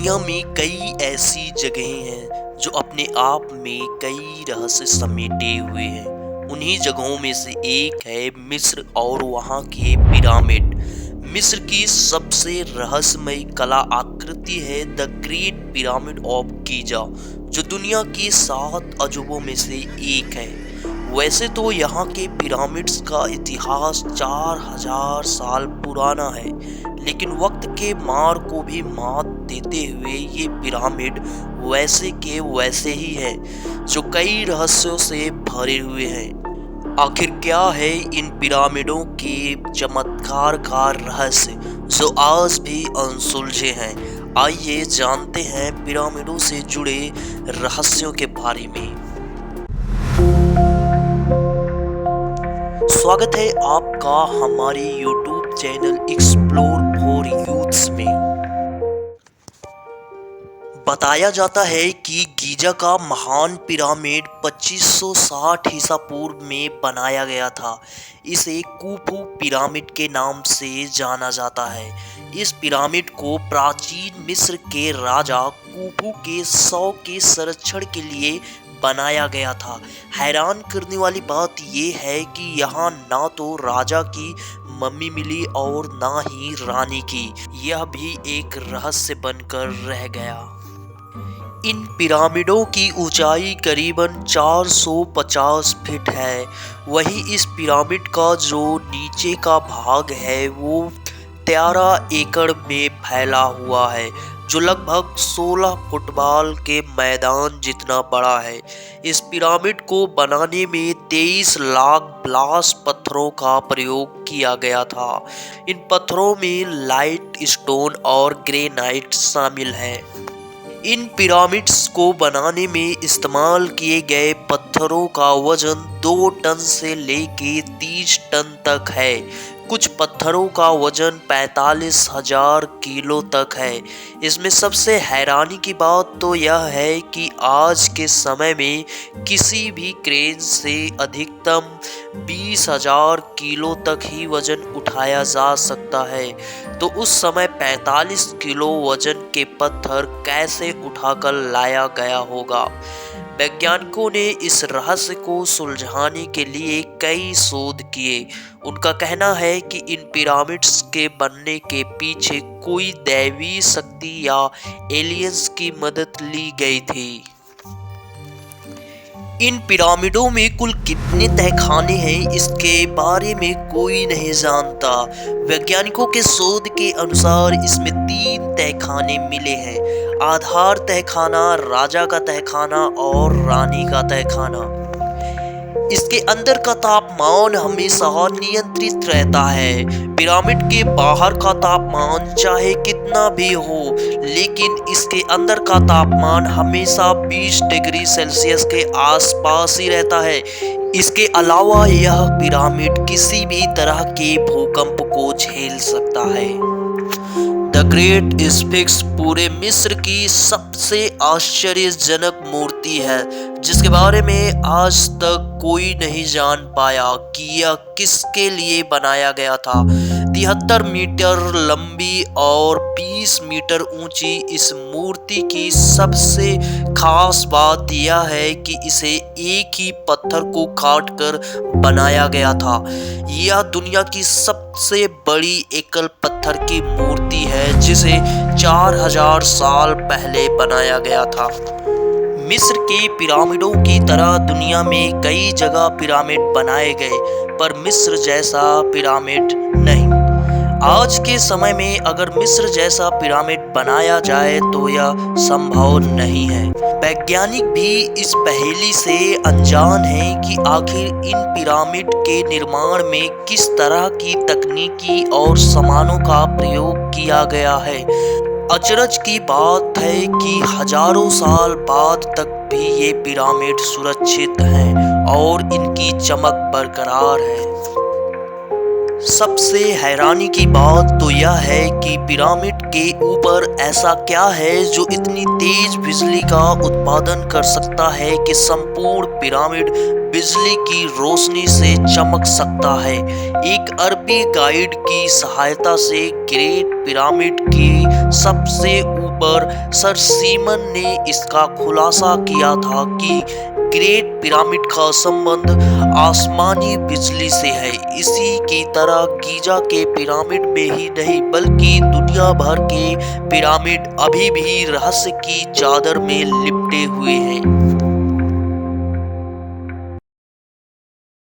दुनिया में कई ऐसी जगहें हैं जो अपने आप में कई रहस्य समेटे हुए हैं। उन्हीं जगहों में से एक है मिस्र और वहाँ के पिरामिड। मिस्र की सबसे रहस्यमय कला आकृति है the great pyramid of Giza, जो दुनिया की 7 अजूबों में से एक है। वैसे तो यहाँ के पिरामिड्स का इतिहास 4000 साल पुराना है, लेकिन वक्त के मार को भी मात देते हुए ये पिरामिड वैसे के वैसे ही हैं, जो कई रहस्यों से भरे हुए हैं। आखिर क्या है इन पिरामिडों के चमत्कार का रहस्य जो आज भी अनसुलझे हैं? आइए जानते हैं पिरामिडों से जुड़े रहस्यों के बारे में। स्वागत है आपका हमारे YouTube channel explore for youths में। बताया जाता है कि गीजा का महान पिरामिड 2560 ईसा पूर्व में बनाया गया था। इसे खूफू पिरामिड के नाम से जाना जाता है। इस पिरामिड को प्राचीन मिस्र के राजा खूफू के 100 के संरक्षण के लिए बनाया गया था। हैरान करने वाली बात यह है कि यहाँ ना तो राजा की मम्मी मिली और ना ही रानी की। यह भी एक रहस्य बनकर रह गया। इन पिरामिडों की ऊंचाई करीबन 450 फीट है। वहीं इस पिरामिड का जो नीचे का भाग है वो 13 एकड़ में फैला हुआ है, जो लगभग 16 फुटबॉल के मैदान जितना बड़ा है। इस पिरामिड को बनाने में 23 लाख ब्लास पत्थरों का प्रयोग किया गया था। इन पत्थरों में लाइट स्टोन और ग्रेनाइट शामिल है। इन पिरामिड्स को बनाने में इस्तेमाल किए गए पत्थरों का वजन 2 टन से लेके 30 टन तक है। कुछ पत्थरों का वजन 45,000 किलो तक है। इसमें सबसे हैरानी की बात तो यह है कि आज के समय में किसी भी क्रेन से अधिकतम 20,000 किलो तक ही वजन उठाया जा सकता है। तो उस समय 45 किलो वजन के पत्थर कैसे उठाकर लाया गया होगा? वैज्ञानिकों ने इस रहस्य को सुलझाने के लिए कई शोध किए। उनका कहना है कि इन पिरामिड्स के बनने के पीछे कोई दैवी शक्ति या एलियंस की मदद ली गई थी। इन पिरामिडों में कुल कितने तहखाने हैं, इसके बारे में कोई नहीं जानता। वैज्ञानिकों के शोध के अनुसार इसमें 3 तहखाने मिले हैं: आधार तहखाना, राजा का तहखाना और रानी का तहखाना। इसके अंदर का तापमान हमेशा नियंत्रित रहता है। पिरामिड के बाहर का तापमान चाहे कितना भी हो, लेकिन इसके अंदर का तापमान हमेशा 20 डिग्री सेल्सियस के आसपास ही रहता है। इसके अलावा यह पिरामिड किसी भी तरह के भूकंप को झेल सकता है। द ग्रेट स्फिंक्स पूरे मिस्र की सबसे आश्चर्यजनक मूर्ति है, जिसके बारे में आज तक कोई नहीं जान पाया कि यह किसके लिए बनाया गया था। 73 मीटर लंबी और 20 मीटर ऊंची इस मूर्ति की सबसे खास बात यह है कि इसे एक ही पत्थर को काटकर बनाया गया था। यह दुनिया की सबसे बड़ी एकल पत्थर की मूर्ति है, जिसे 4000 साल पहले बनाया गया था। मिस्र के पिरामिडों की तरह दुनिया में कई जगह पिरामिड बनाए गए, पर मिस्र जैसा पिरामिड नहीं। आज के समय में अगर मिस्र जैसा पिरामिड बनाया जाए तो यह संभव नहीं है। वैज्ञानिक भी इस पहेली से अनजान हैं कि आखिर इन पिरामिड के निर्माण में किस तरह की तकनीकी और सामानों का प्रयोग किया गया है। अचरज की बात है कि हजारों साल बाद तक भी ये पिरामिड सुरक्षित हैं और इनकी चमक बरकरार है। सबसे हैरानी की बात तो यह है कि पिरामिड के ऊपर ऐसा क्या है जो इतनी तेज बिजली का उत्पादन कर सकता है कि संपूर्ण पिरामिड बिजली की रोशनी से चमक सकता है। एक अरबी गाइड की सहायता से ग्रेट पिरामिड की सबसे पर सर सीमन ने इसका खुलासा किया था कि ग्रेट पिरामिड का संबंध आसमानी बिजली से है। इसी की तरह गीजा के पिरामिड में ही नहीं बल्कि दुनिया भर के पिरामिड अभी भी रहस्य की चादर में लिपटे हुए हैं।